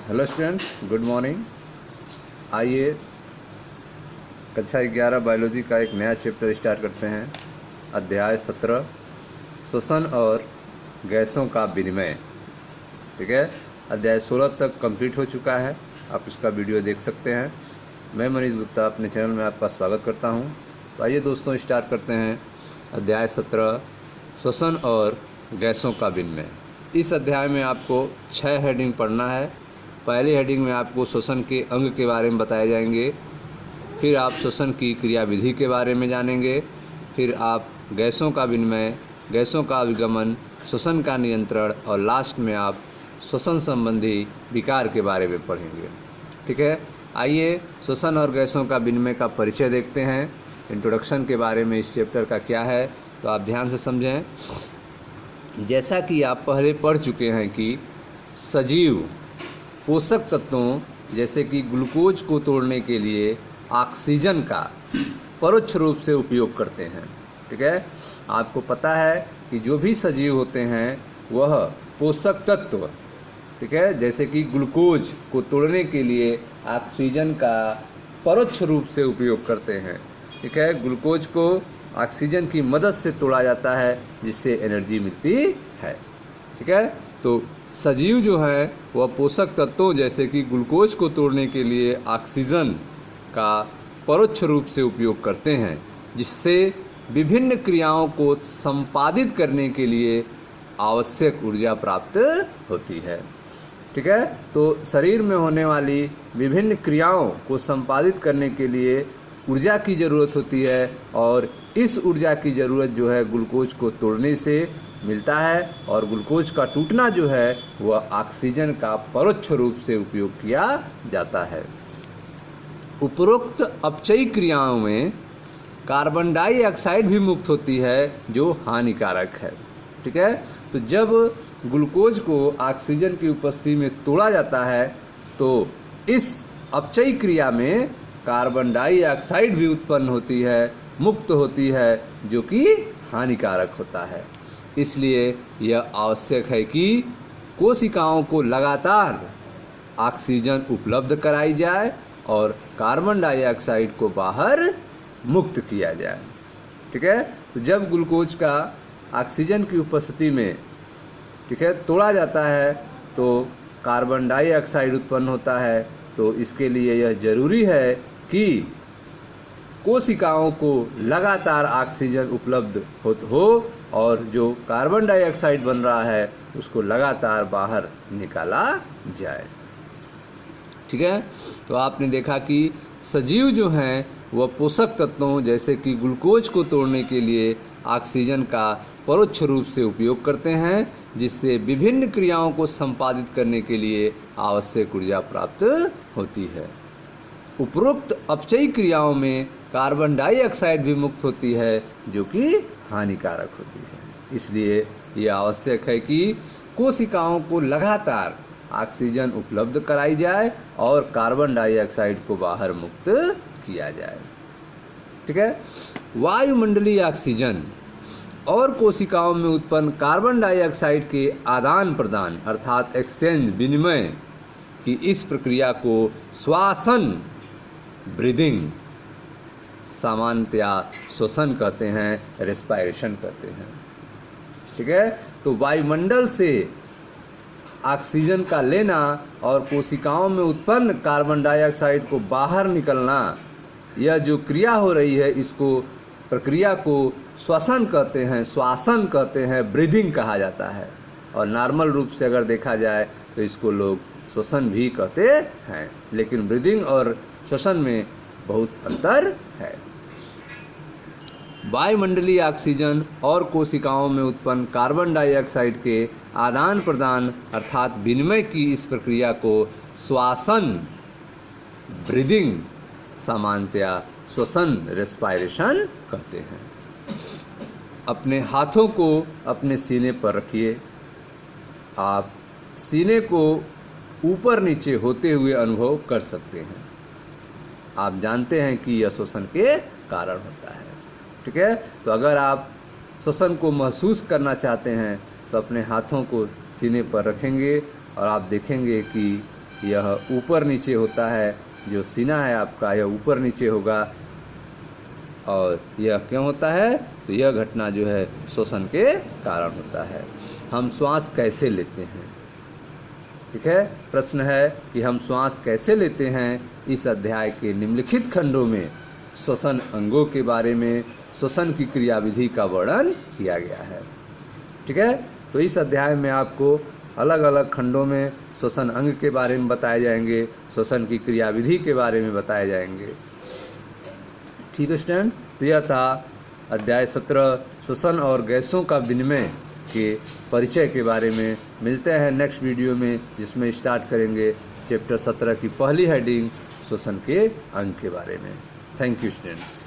Hello students, good morning. आइए कक्षा 11 biology का एक नया चैप्टर स्टार्ट करते हैं। अध्याय 17 श्वसन और गैसों का विनिमय। ठीक है, अध्याय 16 तक कंप्लीट हो चुका है, आप इसका वीडियो देख सकते हैं। मैं मनीष गुप्ता अपने चैनल में आपका स्वागत करता हूं। तो आइए दोस्तों स्टार्ट करते हैं अध्याय 17 श्वसन और गैसों का विनिमय। इस अध्याय में आपको 6 हेडिंग पढ़ना है। पहली हेडिंग में आपको श्वसन के अंग के बारे में बताए जाएंगे, फिर आप श्वसन की क्रियाविधि के बारे में जानेंगे, फिर आप गैसों का विनिमय, गैसों का अभिगमन, श्वसन का नियंत्रण और लास्ट में आप श्वसन संबंधी विकार के बारे में पढ़ेंगे। ठीक है, आइए श्वसन और गैसों का विनिमय का परिचय देखते हैं। इंट्रोडक्शन के बारे में इस चैप्टर का क्या है, तो आप ध्यान से समझें। जैसा कि आप पहले पढ़ चुके हैं कि सजीव पोषक तत्वों जैसे कि ग्लूकोज को तोड़ने के लिए ऑक्सीजन का परोक्ष रूप से उपयोग करते हैं। ठीक है, आपको पता है कि जो भी सजीव होते हैं वह पोषक तत्व, ठीक है, जैसे कि ग्लूकोज को तोड़ने के लिए ऑक्सीजन का परोक्ष रूप से उपयोग करते हैं। ठीक है, ग्लूकोज को ऑक्सीजन की मदद से तोड़ा जाता है जिससे एनर्जी मिलती है। ठीक है, तो सजीव जो है वह पोषक तत्वों जैसे कि ग्लूकोज को तोड़ने के लिए ऑक्सीजन का परोक्ष रूप से उपयोग करते हैं, जिससे विभिन्न क्रियाओं को संपादित करने के लिए आवश्यक ऊर्जा प्राप्त होती है। ठीक है, तो शरीर में होने वाली विभिन्न क्रियाओं को संपादित करने के लिए ऊर्जा की ज़रूरत होती है, और इस ऊर्जा की ज़रूरत जो है ग्लूकोज को तोड़ने से मिलता है, और ग्लूकोज का टूटना जो है वह ऑक्सीजन का परोक्ष रूप से उपयोग किया जाता है। उपरोक्त अपचयी क्रियाओं में कार्बन डाइऑक्साइड भी मुक्त होती है जो हानिकारक है। ठीक है, तो जब ग्लूकोज को ऑक्सीजन की उपस्थिति में तोड़ा जाता है तो इस अपचयी क्रिया में कार्बन डाइऑक्साइड भी उत्पन्न होती है, मुक्त होती है, जो कि हानिकारक होता है। इसलिए यह आवश्यक है कि कोशिकाओं को लगातार ऑक्सीजन उपलब्ध कराई जाए और कार्बन डाइऑक्साइड को बाहर मुक्त किया जाए। ठीक है, तो जब ग्लूकोज का ऑक्सीजन की उपस्थिति में, ठीक है, तोड़ा जाता है तो कार्बन डाइऑक्साइड उत्पन्न होता है। तो इसके लिए यह जरूरी है कि कोशिकाओं को लगातार ऑक्सीजन उपलब्ध हो और जो कार्बन डाइऑक्साइड बन रहा है उसको लगातार बाहर निकाला जाए। ठीक है, तो आपने देखा कि सजीव जो हैं वह पोषक तत्वों जैसे कि ग्लूकोज को तोड़ने के लिए ऑक्सीजन का परोक्ष रूप से उपयोग करते हैं, जिससे विभिन्न क्रियाओं को संपादित करने के लिए आवश्यक ऊर्जा प्राप्त होती है। उपरोक्त अपचयी क्रियाओं में कार्बन डाइऑक्साइड भी मुक्त होती है जो कि हानिकारक होती है। इसलिए यह आवश्यक है कि कोशिकाओं को लगातार ऑक्सीजन उपलब्ध कराई जाए और कार्बन डाइऑक्साइड को बाहर मुक्त किया जाए। ठीक है, वायुमंडलीय ऑक्सीजन और कोशिकाओं में उत्पन्न कार्बन डाइऑक्साइड के आदान प्रदान अर्थात एक्सचेंज, विनिमय की इस प्रक्रिया को श्वसन, ब्रीदिंग, सामान्यतया श्वसन कहते हैं, रेस्पायरेशन कहते हैं। ठीक है, तो वायुमंडल से ऑक्सीजन का लेना और कोशिकाओं में उत्पन्न कार्बन डाइऑक्साइड को बाहर निकलना, यह जो क्रिया हो रही है इसको प्रक्रिया को श्वसन कहते हैं, श्वासन कहते हैं, ब्रीदिंग कहा जाता है। और नॉर्मल रूप से अगर देखा जाए तो इसको लोग श्वसन भी कहते हैं, लेकिन ब्रीदिंग और श्वसन में बहुत अंतर है। वायुमंडलीय ऑक्सीजन और कोशिकाओं में उत्पन्न कार्बन डाइऑक्साइड के आदान प्रदान अर्थात विनिमय की इस प्रक्रिया को श्वासन, ब्रीदिंग, सामान्यतया श्वसन, रेस्पायरेशन कहते हैं। अपने हाथों को अपने सीने पर रखिए। आप सीने को ऊपर नीचे होते हुए अनुभव कर सकते हैं। आप जानते हैं कि यह श्वसन के कारण होता है। ठीक है, तो अगर आप श्वसन को महसूस करना चाहते हैं तो अपने हाथों को सीने पर रखेंगे और आप देखेंगे कि यह ऊपर नीचे होता है, जो सीना है आपका यह ऊपर नीचे होगा। और यह क्यों होता है? तो यह घटना जो है श्वसन के कारण होता है। हम श्वास कैसे लेते हैं? ठीक है, प्रश्न है कि हम श्वास कैसे लेते हैं। इस अध्याय के निम्नलिखित खंडों में श्वसन अंगों के बारे में श्वसन की क्रियाविधि का वर्णन किया गया है। ठीक है, तो इस अध्याय में आपको अलग अलग खंडों में श्वसन अंग के बारे में बताए जाएंगे, श्वसन की क्रियाविधि के बारे में बताए जाएंगे। ठीक है स्टूडेंट, तो यह था अध्याय 17 श्वसन और गैसों का विनिमय के परिचय के बारे में। मिलते हैं नेक्स्ट वीडियो में, जिसमें स्टार्ट करेंगे चैप्टर 17 की पहली हेडिंग श्वसन के अंग के बारे में। Thank you students.